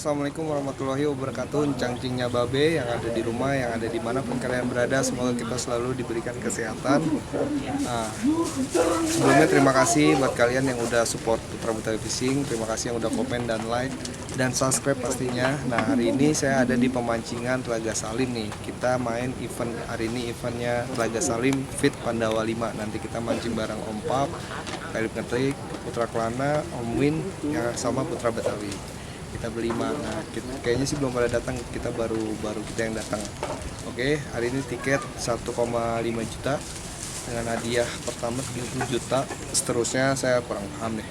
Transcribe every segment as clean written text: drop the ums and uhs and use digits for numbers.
assalamualaikum warahmatullahi wabarakatuh. Cangcingnya babe yang ada di rumah, yang ada dimanapun kalian berada, semoga kita selalu diberikan kesehatan. Nah, sebelumnya terima kasih buat kalian yang udah support Putra Betawi Fishing. Terima kasih yang udah komen dan like dan subscribe pastinya. Nah, hari ini saya ada di pemancingan Telaga Salim nih. Kita main event hari ini, eventnya Telaga Salim Fit Pandawa 5. Nanti kita mancing bareng Om Pap, Kalib Ngetrik, Putra Kelana, Om Win, yang sama Putra Betawi. Kita berlima. Nah, kayaknya sih belum pada datang, kita baru kita yang datang. Oke, hari ini tiket 1,5 juta dengan hadiah pertama 30 juta. Seterusnya saya kurang paham deh.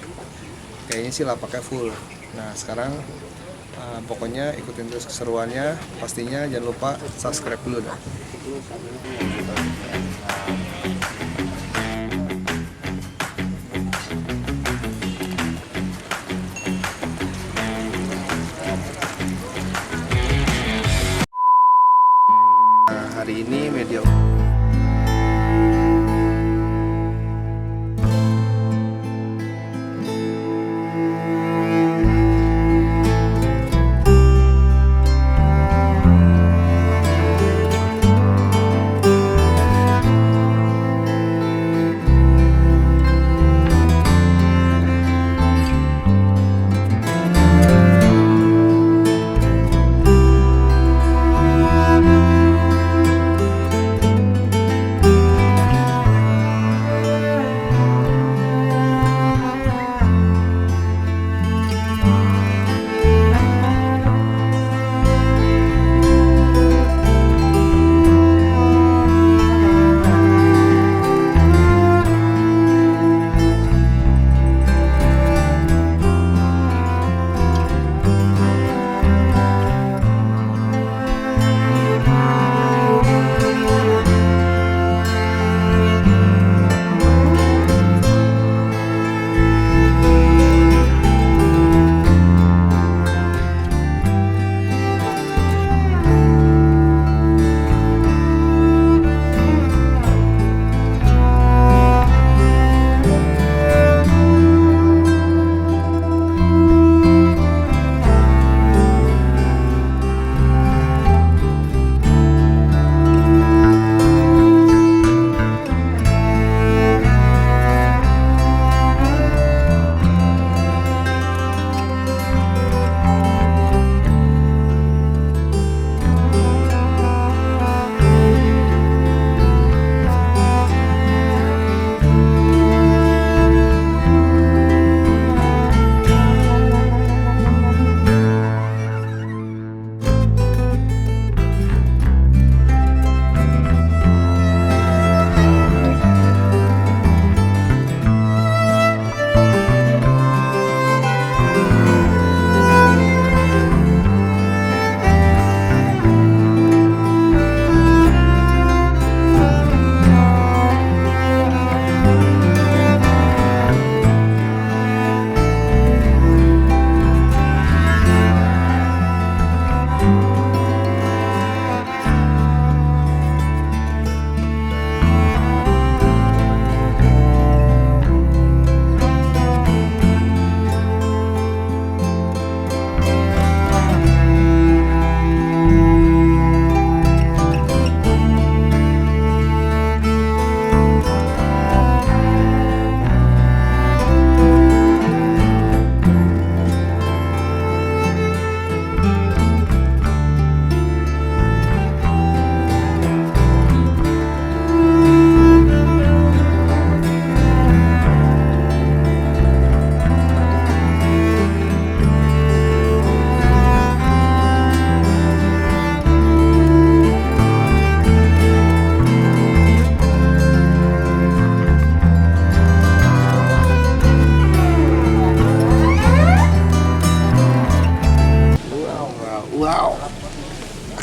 Kayaknya sih lapaknya full. Nah, sekarang pokoknya ikutin terus keseruannya. Pastinya jangan lupa subscribe dulu dah. Hari ini media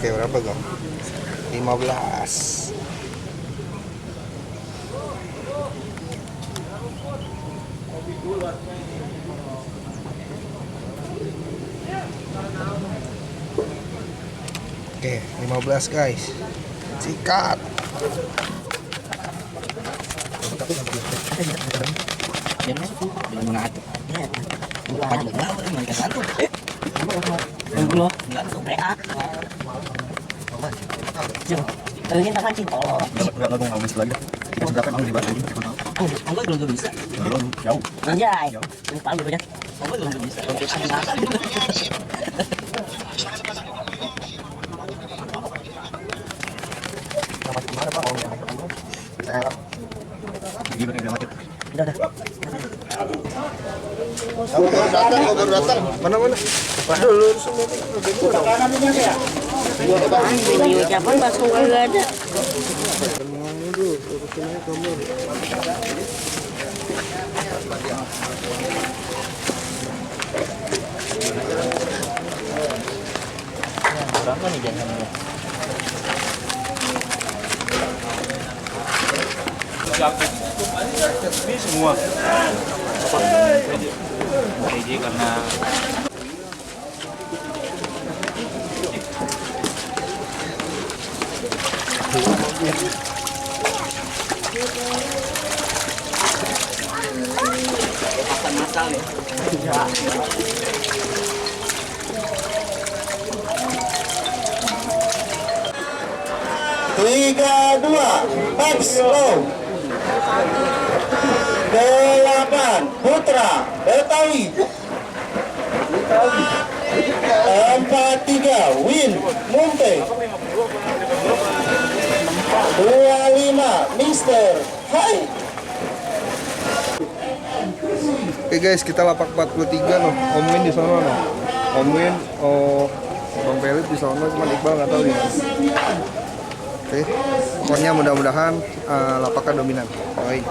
Oke, berapa Gom? 15. Oke, 15 guys. Sikat. Jangan masuk dengan mengatur. Ya, bukan juga, mereka satu. Belum. PA. Terusnya tak mancing tolong. Enggak ngomong lagi. Kita seberapa mau dibahas lagi? Onggoy belum bisa. Belum, jauh. Anjay. Ini paling dulu ya. Onggoy belum bisa. Gimana dia macet? Udah. Kau baru datang. Mana? Dulu semua. Ini ucapan langsung enggak ada. Berapa nih jangannya? Ini semua. Jadi karena Makan masal ya. Tiga, dua, max slow. Delapan, Putra, Betawi. 43, Win, Mumpe. 25, Mister, Hai. Oke guys, kita lapak 43 loh. Om Win di sana loh. Om Win, Bang Pelit di sana, cuma Iqbal nggak tahu nih. Oke, pokoknya mudah-mudahan lapaknya dominan. Baik.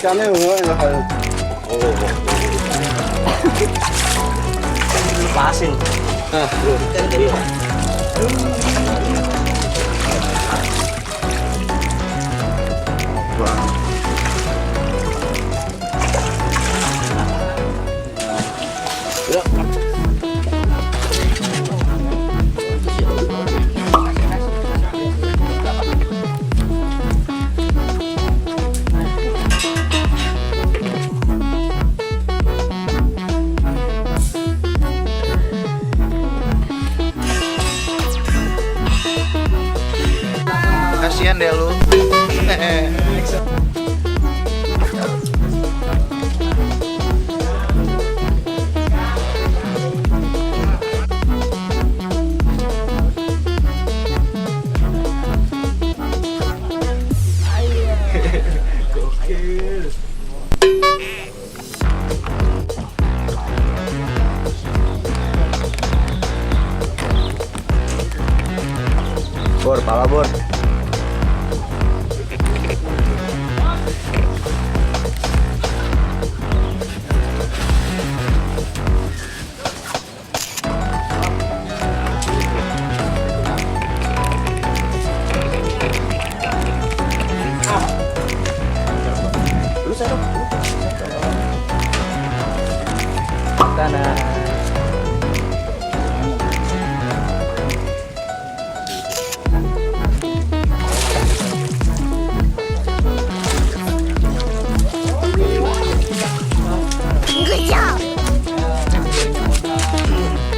Ikannya enak. Pasin. Nah, ikan gede. Kasihan deh lu. Bor, pala bor. Kanan.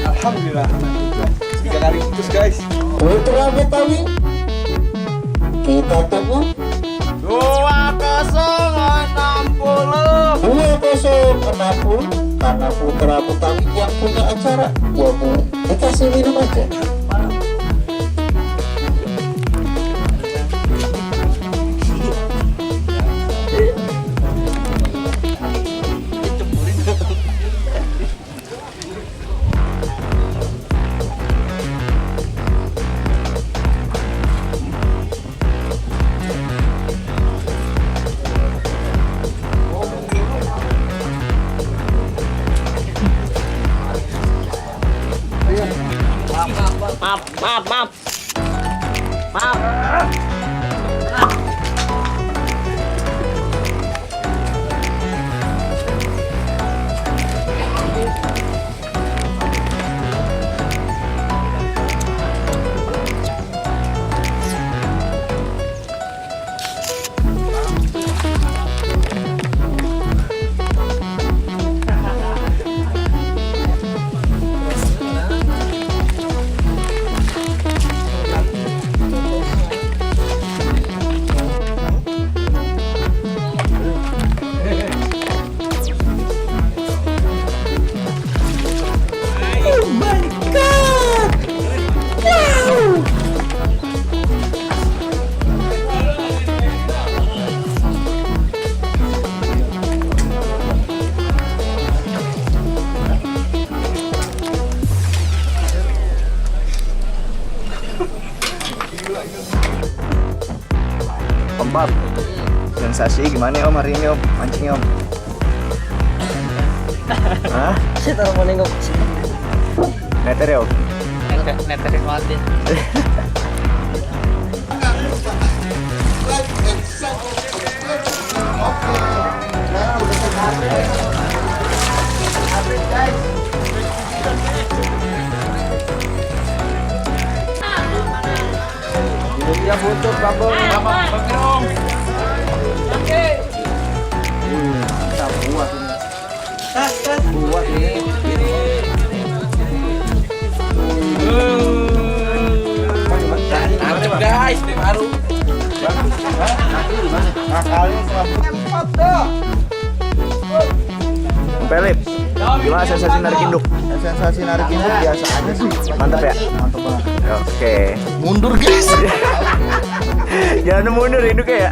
Alhamdulillah, 3 kali putus guys. Putra Betawi. Kita tunggu 2060 karena Putra Betawi yang punya acara. Ya Bu, dikasih minum aja. Maaf. Om Pap, sensasi gimana ya Om hari ini Om? Mancing Om? Hah? Saya taruh mau nengok. Neter ya Om? Neterin mati. Ya butuh bambang. Kita buat ini. Buat ini. Mantap guys, ini baru. Nakalnya empat dah. Pelip, gimana sensasi narik induk? Sensasi narik induk biasa aja sih. Mantap ya? Mantap banget. Oke. Mundur guys. Jangan mundur induknya ya.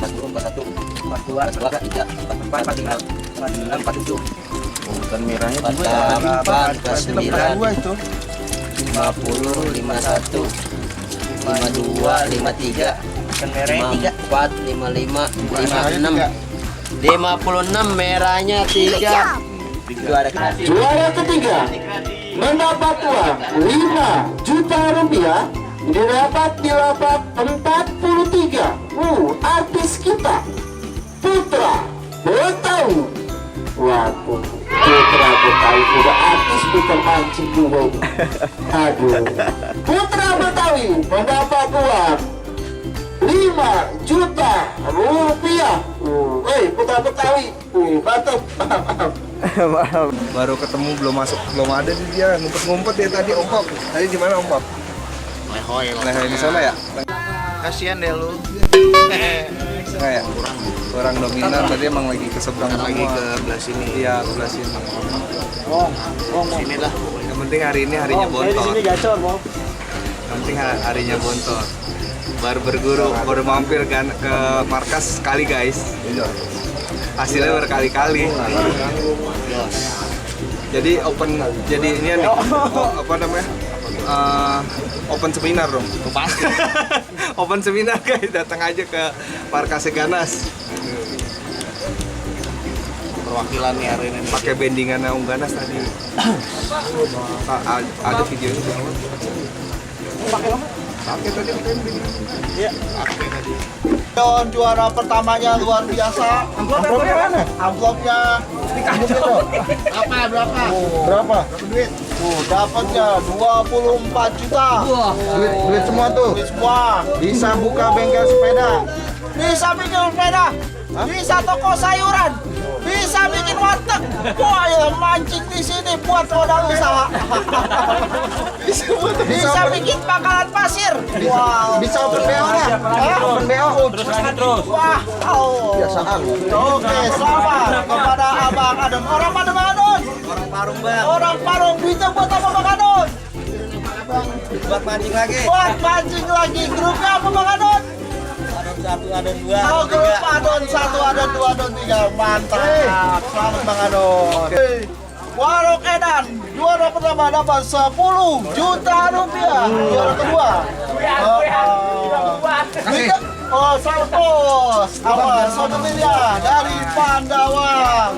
Bukan merahnya Empat, sembilan, Dua itu. 50, 51, 52, 53, 54, 55, 56 merahnya 3. Itu ada kasih. Juara ketiga mendapat uang 5 juta rupiah, didapat di lapak 43. Artis kita Putra Betawi. Waduh, Putra Betawi udah artis bukan mancing juga ini. Aduh, Putra Betawi mendapat uang 5 juta rupiah. Putra Betawi. Mantap. Baru ketemu belum ada nih dia ngumpet-ngumpet ya tadi Om Pop. Tadi di mana Om Pop? Lehoy di sana ya? Kasihan deh lu. Enggak ya? Kurang dominan tadi emang lagi ke seberang Lagi semua. ke belah sini. Iya, ke sebelah sini. Sinilah. Yang penting hari ini harinya bontot. Yang penting harinya bontot. Baru berguru, baru mampir kan ke markas sekali guys. Hasilnya berkali-kali. Jadi jadi ini nih, apa namanya? Open seminar dong. Pasti. Open seminar guys, datang aja ke markas Ganas. Perwakilan nih hari ini. Pakai bendingan Om Ganas tadi. Ada videonya di awal. Pakai tadi Don juara pertamanya luar biasa. Amplopnya mana? Amplopnya berapa? berapa? Duit. Dapatnya 24 juta. Duit semua tuh. Duit semua. Bisa buka bengkel sepeda. Bisa bikin sepeda. Bisa toko sayuran. Bisa bikin warteg. Wah, ya mancing di sini buat modal usaha. Bisa bikin pangkalan pasir. Wow. Bisa open BO lah. Open BO. Terus. Wah, Biasaan. Oke, selamat kepada Abang Adon. Orang mana Bang Adon? Orang Parung Bang. Orang Parung. Duitnya buat apa Bang Adon? Buat mancing lagi. Buat mancing lagi. Grupnya apa Bang Adon? Adon 1, Adon 2. Oh, grup Adon 1, Adon 2, Adon 3. Mantap. Selamat Bang Adon. Warung Edan, juara pertama dapat 10 juta rupiah. Juara kedua. Salpos. Apa? Souvenirnya dari Pandawang.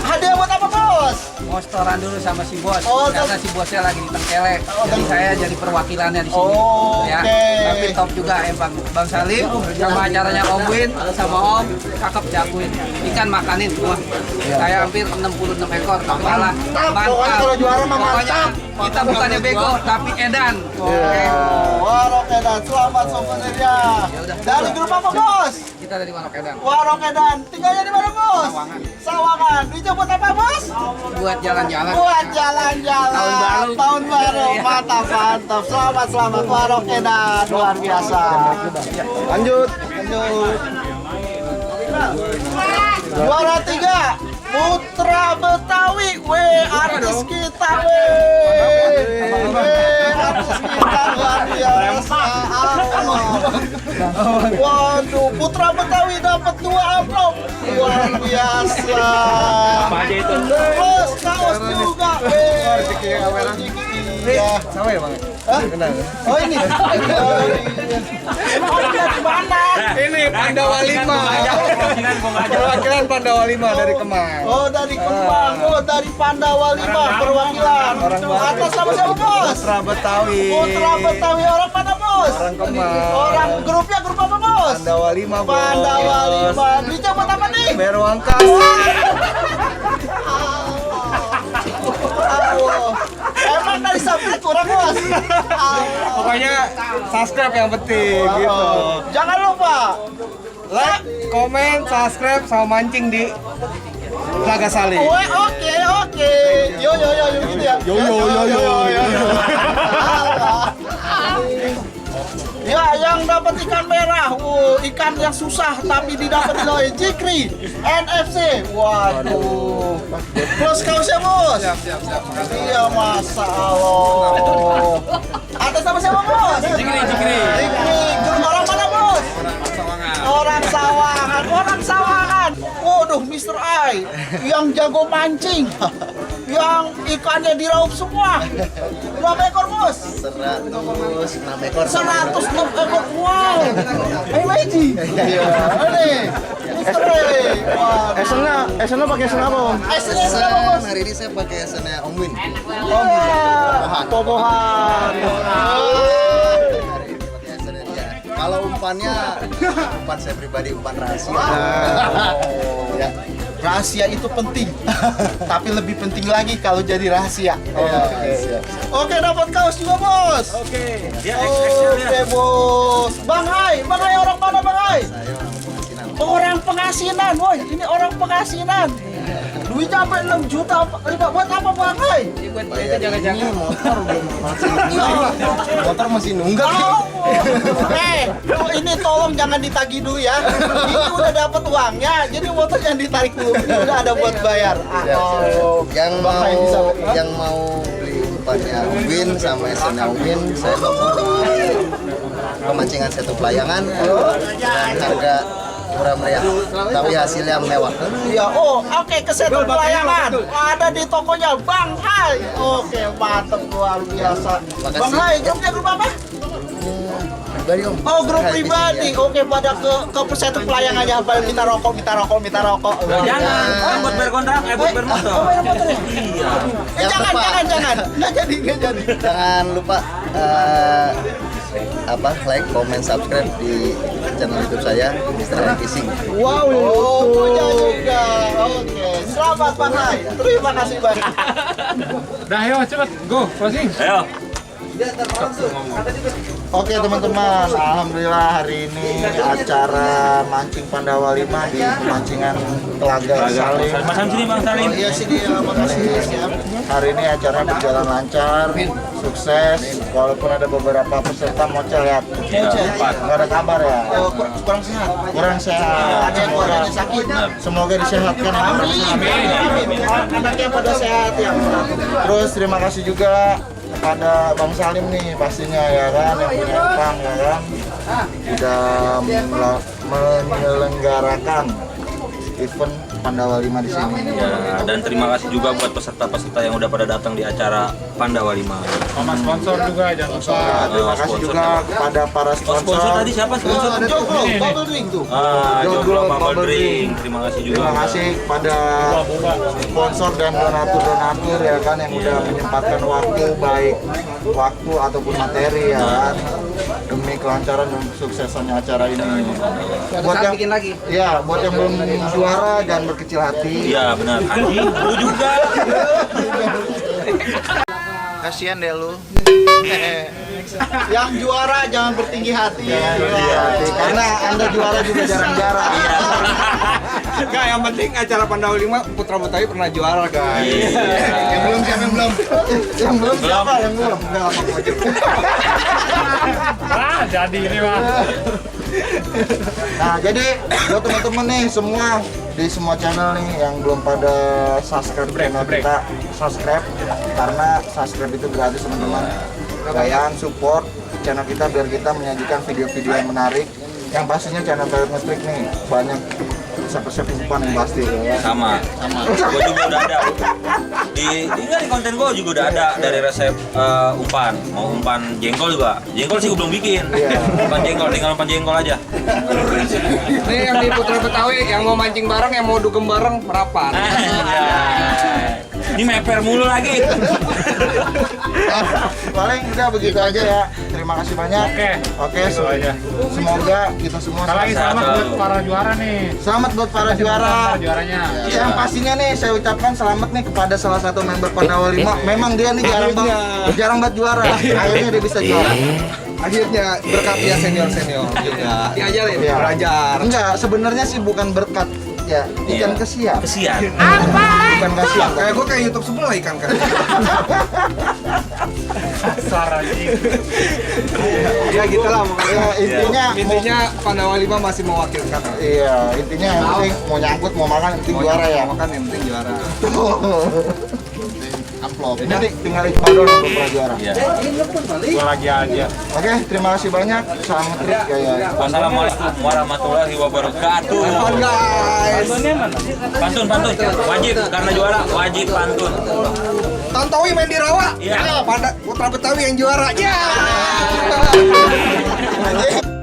Hadiah buat apa bos? Mau setoran dulu sama si bos, Oh, karena si bosnya lagi di Tengkelek. Jadi saya jadi perwakilannya di sini. Oh, Ya, oke. tapi top juga ya Bang Salim sama acaranya Om Win sama Om cakep jagoin. Ikan makanin semua. Saya hampir 66 ekor tambahlah. Pokoknya kalau juara mah Pokoknya mantap. kita bukannya bego tapi edan. Oke. Warung Edan, selamat souvenirnya. Dari grup apa bos? Kita dari Warok Edan. Warung Edan, tinggalnya di mana bos? Sawangan. Duitnya buat apa bos? Buat jalan-jalan. Buat jalan-jalan. Tahun baru. Tahun baru. Iya. Mantap, mantap. Selamat Warung Edan, luar biasa. Lanjut. Juara 3 Putra Betawi, artis kita, artis kita luar biasa. Waduh, Putra Betawi dapat 2 amplop, luar biasa. Terus kaos juga, Iya. Sama ya Bang? Kenal. Oh ini, emang orangnya di mana? Ini Pandawa 5. Perwakilan Pandawa 5 dari Kemang. Oh dari Kemang, dari Pandawa 5 perwakilan. Atas sama siapa bos? Putra Betawi. Putra Betawi, orang mana bos? Orang Kemang. Orang grupnya grup apa bos? Pandawa 5 bos. Pandawa 5. Duitnya buat apa nih? Bayar uang kas. Emang dari samping kurang bos? Pokoknya subscribe yang penting gitu. Jangan lupa Like, komen, subscribe sama mancing di Telaga Sali. Oke. Yo gitu ya. Yo. Ya, yang dapat ikan merah, ikan yang susah tapi didapat oleh Jikri NFC. Waduh. Plus kaosnya bos. Siap. Iya masa Allah. Atas nama siapa bos? Jikri. Jikri. Grup orang mana bos? Orang sawangan. Waduh, Mr. I yang jago mancing. Yang ikannya diraup semua. Berapa ekor, Bos? 106 ekor. 106 ekor. Wow. Ayo Maji. Iya. Ini. Mr. I. Wah. Esennya pakai esen apa, Om? Esennya berapa, Bos? Hari ini saya pakai esennya Om Win. Oh, Popohan. Hari ini pakai esennya dia. Kalau umpannya, umpan saya pribadi, umpan rahasia. Ya. Rahasia itu penting, tapi lebih penting lagi kalau jadi rahasia. Oke, dapat kaos juga, Bos. Oke, Bos. Bang Hai orang mana, Bang Hai? Saya orang Pengasinan. Orang Pengasinan, boy. Ini orang Pengasinan. Duitnya sampai 6 juta. Buat apa, Bang Hai? Buat itu jangan-jangan Motor masih nunggak. Ini tolong jangan ditagih dulu ya. Ini udah dapat uangnya, jadi motor yang ditarik dulu. Ini udah ada buat bayar. Yang mau beli umpannya Win sama esennya Win, saya mau pemancingan satu pelayangan dengan harga murah meriah, tapi hasilnya mewah. Iya, oke, kesetan pelayangan. Ada di tokonya Bang Hai. Oke, mantep, luar biasa. Makasih. Bang Hai, grupnya grup apa? Pribadi Om. Oh, grup Hai, pribadi. bisnis, Oke, pada ke pesetan pelayangannya apa? Minta rokok. jangan kan buat bayar kontrak, buat bayar motor. Oh, bayar motor ya? Jangan lupa. Jangan. Nggak jadi. Jangan lupa like, comment, subscribe di channel YouTube saya, Mr. M Fishing. Wow, punya juga. Oke, selamat Bang Hai. Terima kasih banyak. Dah, ayo cepet, go, closing. Ayo. Oke teman-teman, alhamdulillah hari ini acara mancing Pandawa 5 di pemancingan Telaga Salim. Mas Samsini, Bang Salim. Iya sih dia, makasih. Hari ini acaranya berjalan lancar, sukses. Walaupun ada beberapa peserta mocel ya. Nggak ada kabar ya. Kurang sehat. Kurang sehat. Ada yang keluarganya sakit. Semoga disehatkan. Amin. Anaknya pada sehat ya. Terus terima kasih juga kepada Bang Salim nih pastinya ya kan, yang punya utang ya kan, sudah menyelenggarakan event Pandawa 5 di sini. Ya, dan terima kasih juga buat peserta-peserta yang udah pada datang di acara Pandawa 5. Sama sponsor juga jangan lupa. Terima kasih juga kepada para Sponsor sponsor. tadi siapa sponsor? Joglo, bubble drink tuh. Joglo Bubble Drink. Terima kasih juga. Terima kasih kepada sponsor dan donatur ya kan yang udah menyempatkan waktu, baik waktu ataupun materi ya kan, demi kelancaran dan kesuksesannya acara ini. Buat yang bikin lagi. ya, buat yang belum juara dan berkecil hati. Iya benar. Anjing, lu juga. Kasihan deh lu. Yang juara jangan bertinggi hati. Karena Anda juara juga jarang-jarang. Enggak, yang penting acara Pandawa 5 Putra Betawi pernah juara, guys. Yang belum siapa yang belum? Yang belum siapa? Yang belum. Jadi ini mah. Nah, jadi buat teman-teman nih semua di semua channel nih yang belum pada subscribe channel kita, subscribe karena subscribe itu gratis teman-teman. Kalian support channel kita biar kita menyajikan video-video yang menarik. Yang pastinya channel Toyot Ngetrik nih banyak resep-resep umpan yang pasti ya. Sama. Gue juga udah ada. Di konten gue juga udah ada dari resep umpan. Mau umpan jengkol juga. Jengkol sih gue belum bikin. Umpan jengkol, tinggal umpan jengkol aja. Ini yang di Putra Betawi yang mau mancing bareng, yang mau dugem bareng merapat. Ini meper mulu lagi. Paling udah begitu aja ya. Terima kasih banyak. Oke, semoga kita semua Selamat buat para juara nih. Selamat buat para juara. Juaranya. Yang pastinya nih saya ucapkan selamat nih kepada salah satu member Pandawa 5. Memang dia nih jarang banget juara. Akhirnya dia bisa juara. Akhirnya berkat dia senior-senior juga. Diajarin, Iya. belajar. Enggak, sebenarnya sih bukan berkat ya, ikan kesiap. Kesian. Bukan kasihan. Kayak gue kayak YouTube sebelah ikan kan. Ya gitu lah pokoknya. Intinya Pandawa 5 masih mewakilkan. iya, intinya yang penting mau nyangkut mau makan yang penting juara ya. Mau makan yang penting juara. vlog. Nanti tinggal Iqbal dulu belum pernah juara. Iya. Gua lagi aja. Oke, terima kasih banyak. Salam ngetrit gaya. Wassalamualaikum warahmatullahi wabarakatuh. Guys, Pantun, wajib karena juara wajib pantun. Tantowi main di rawa. Iya. Pada Putra Betawi yang juara. Ya.